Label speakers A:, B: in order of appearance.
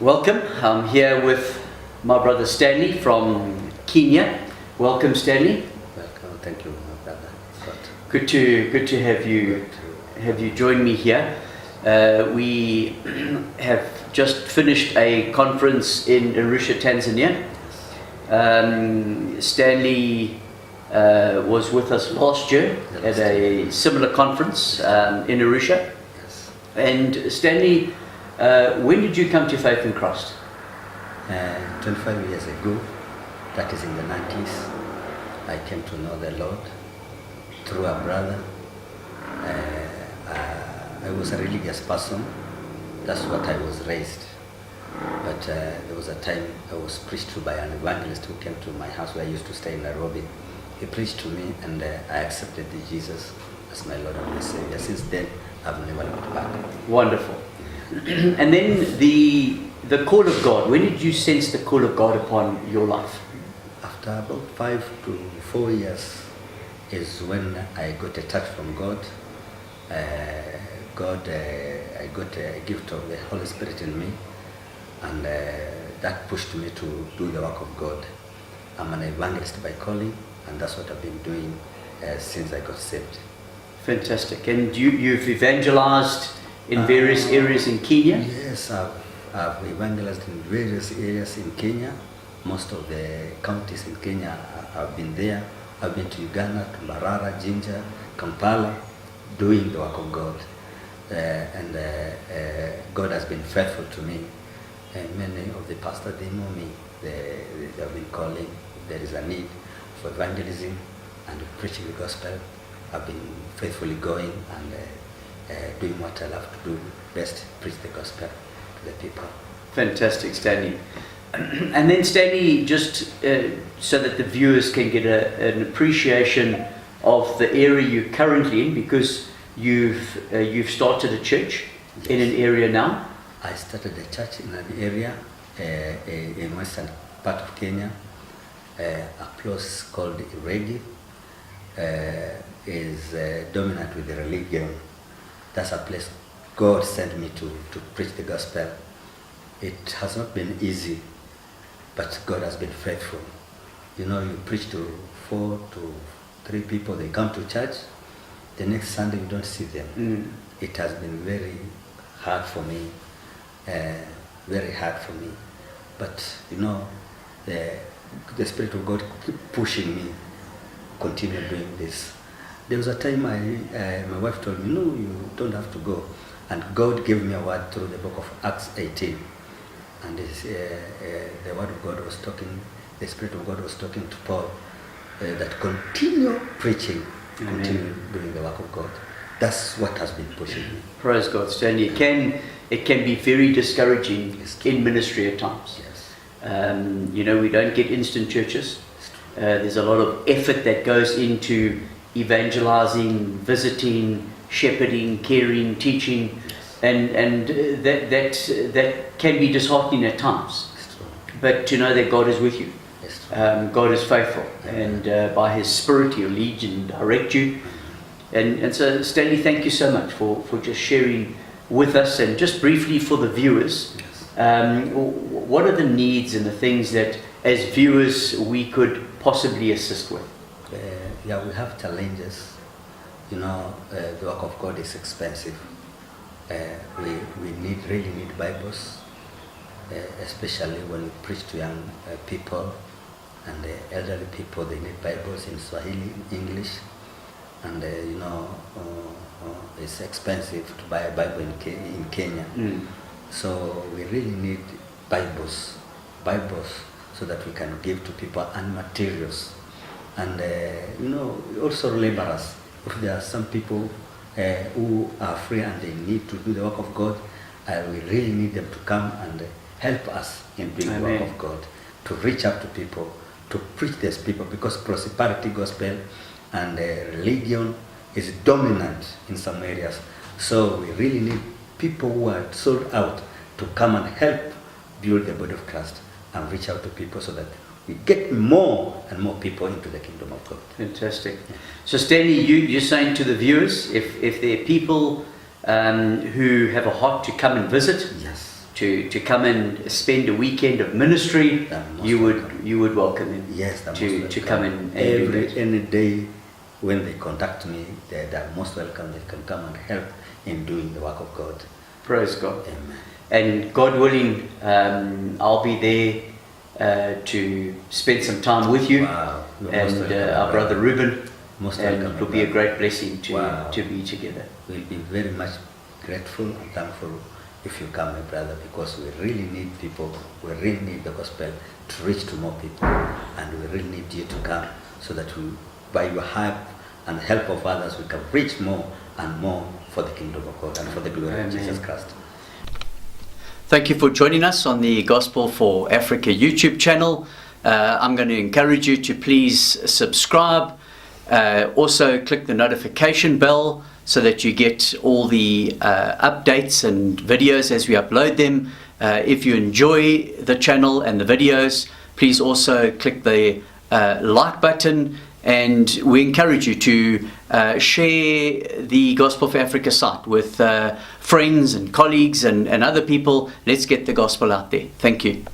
A: Welcome. I'm here with my brother Stanley from Kenya. Welcome, Stanley.
B: Welcome. Thank you, my brother.
A: Good to have you join me here. We have just finished a conference in Arusha, Tanzania. Stanley was with us last year at a similar conference in Arusha.
B: Yes.
A: And Stanley, when did you come to faith in Christ?
B: 25 years ago, that is in the 90s, I came to know the Lord through a brother. I was a religious person. That's what I was raised. But there was a time I was preached to by an evangelist who came to my house where I used to stay in Nairobi. He preached to me and I accepted Jesus as my Lord and my Savior. Since then, I've never looked back.
A: Wonderful. And then the call of God. When did you sense the call of God upon your life?
B: After about 5 to 4 years is when I got a touch from God. I got a gift of the Holy Spirit in me, and that pushed me to do the work of God. I'm an evangelist by calling, and that's what I've been doing since I got saved.
A: Fantastic. And you've evangelized in various areas in Kenya?
B: Yes, I've evangelized in various areas in Kenya. Most of the counties in Kenya, I've been there. I've been to Uganda, to Mbarara, Jinja, Kampala, doing the work of God. And God has been faithful to me. And many of the pastors, they know me. They have been calling. There is a need for evangelism and preaching the gospel. I've been faithfully going and doing what I love to do best, preach the gospel to the people.
A: Fantastic, Stanley. And then Stanley, just so that the viewers can get an appreciation of the area you're currently in, because you've started a church in an area now.
B: I started a church in an area in western part of Kenya, a place called Iregi, is dominant with the religion. That's a place God sent me to preach the gospel. It has not been easy, but God has been faithful. You know, you preach to 4 to 3 people, they come to church, the next Sunday you don't see them. It has been very hard for me, but you know, the Spirit of God keep pushing me, continue doing this. There was a time my wife told me, no, you don't have to go. And God gave me a word through the book of Acts 18. And the word of God was talking, the Spirit of God was talking to Paul, that continue preaching, continue doing the work of God. That's what has been pushing me.
A: Praise God, Stanley. It can be very discouraging in ministry at times.
B: Yes.
A: You know, we don't get instant churches. There's a lot of effort that goes into evangelizing, visiting, shepherding, caring, teaching, and that can be disheartening at times. But to know that God is with you, God is faithful, and by His Spirit He'll lead and direct you. And so, Stanley, thank you so much for just sharing with us. And just briefly for the viewers, what are the needs and the things that as viewers we could possibly assist with?
B: We have challenges. You know, the work of God is expensive. We really need Bibles, especially when we preach to young people and elderly people. They need Bibles in Swahili, English, and you know, it's expensive to buy a Bible in Kenya. So we really need Bibles, so that we can give to people, and materials. And you know, also laborers. If there are some people who are free and they need to do the work of God, we really need them to come and help us in doing the work of God, to reach out to people, to preach these people, because prosperity gospel and religion is dominant in some areas. So we really need people who are sold out to come and help build the body of Christ and reach out to people so that we get more and more people into the kingdom of God.
A: Fantastic. So Stanley, you're saying to the viewers, if there are people who have a heart to come and visit,
B: Yes.
A: to come and spend a weekend of ministry, you would welcome them.
B: Yes,
A: to come and do that.
B: Any day when they contact me, they're most welcome. They can come and help in doing the work of God.
A: Praise God.
B: Amen.
A: And God willing, I'll be there to spend some time with you.
B: Wow.
A: And our brother Ruben.
B: Most
A: and
B: welcome.
A: it will be a great blessing to
B: Wow.
A: to be together.
B: We'll be very much grateful and thankful if you come, my brother, because we really need people. We really need the gospel to reach to more people, and we really need you to come so that we, by your help and help of others, we can reach more and more for the kingdom of God and for the glory of Jesus Christ.
A: Thank you for joining us on the Gospel for Africa YouTube channel. I'm going to encourage you to please subscribe. Also click the notification bell so that you get all the updates and videos as we upload them. If you enjoy the channel and the videos, please also click the like button, and we encourage you to share the Gospel for Africa site with friends and colleagues and other people. Let's get the gospel out there. Thank you.